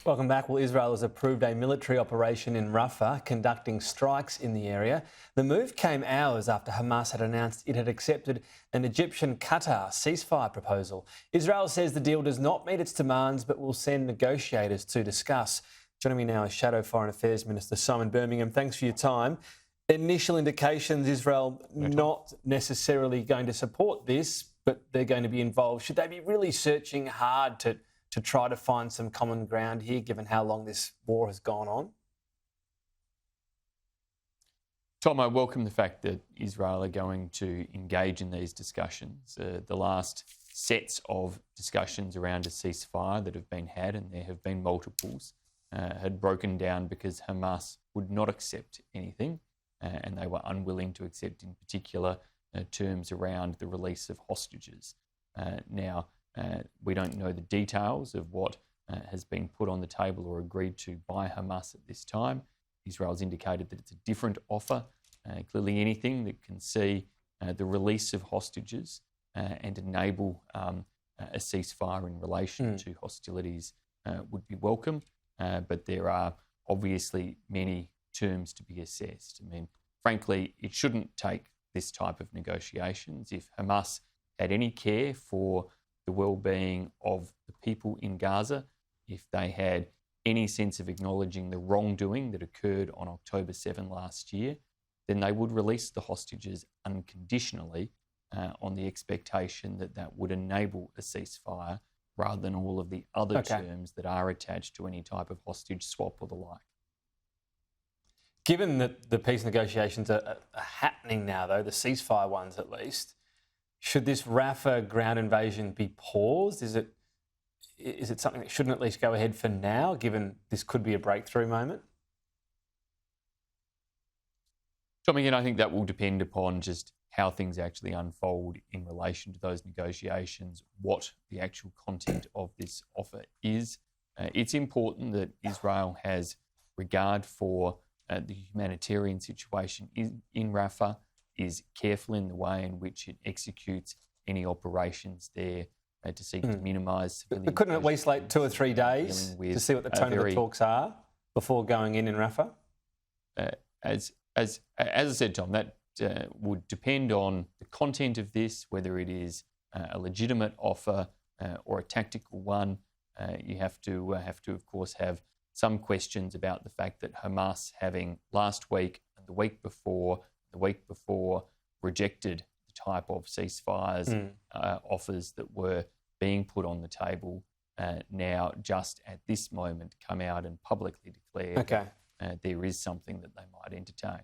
Welcome back. Well, Israel has approved a military operation in Rafah, conducting strikes in the area. The move came hours after Hamas had announced it had accepted an Egyptian-Qatar ceasefire proposal. Israel says the deal does not meet its demands, but will send negotiators to discuss. Joining me now is Shadow Foreign Affairs Minister Simon Birmingham. Thanks for your time. Initial indications, Israel not necessarily going to support this, but they're going to be involved. Should they be really searching hard to try to find some common ground here, given how long this war has gone on? Tom, I welcome the fact that Israel are going to engage in these discussions. The last sets of discussions around a ceasefire that have been had, and there have been multiples, had broken down because Hamas would not accept anything, and they were unwilling to accept, in particular, terms around the release of hostages. Now, we don't know the details of what has been put on the table or agreed to by Hamas at this time. Israel's indicated that it's a different offer. Clearly anything that can see the release of hostages and enable a ceasefire in relation to hostilities would be welcome. But there are obviously many terms to be assessed. I mean, frankly, it shouldn't take this type of negotiations. If Hamas had any care for the well-being of the people in Gaza, if they had any sense of acknowledging the wrongdoing that occurred on October 7 last year, then they would release the hostages unconditionally on the expectation that that would enable a ceasefire rather than all of the other terms that are attached to any type of hostage swap or the like. Given that the peace negotiations are happening now, though, the ceasefire ones at least, should this Rafah ground invasion be paused? Is it something that shouldn't at least go ahead for now, given this could be a breakthrough moment? So, again, I think that will depend upon just how things actually unfold in relation to those negotiations, what the actual content of this offer is. It's important that Israel has regard for the humanitarian situation in Rafah, is careful in the way in which it executes any operations there to seek to minimise civilian. But couldn't it at least like 2 or 3 days to see what the tone of the talks are before going in Rafah? As I said, Tom, that would depend on the content of this, whether it is a legitimate offer or a tactical one. You have to, of course, have some questions about the fact that Hamas, having last week and the week before rejected the type of ceasefires offers that were being put on the table, now just at this moment come out and publicly declare that there is something that they might entertain.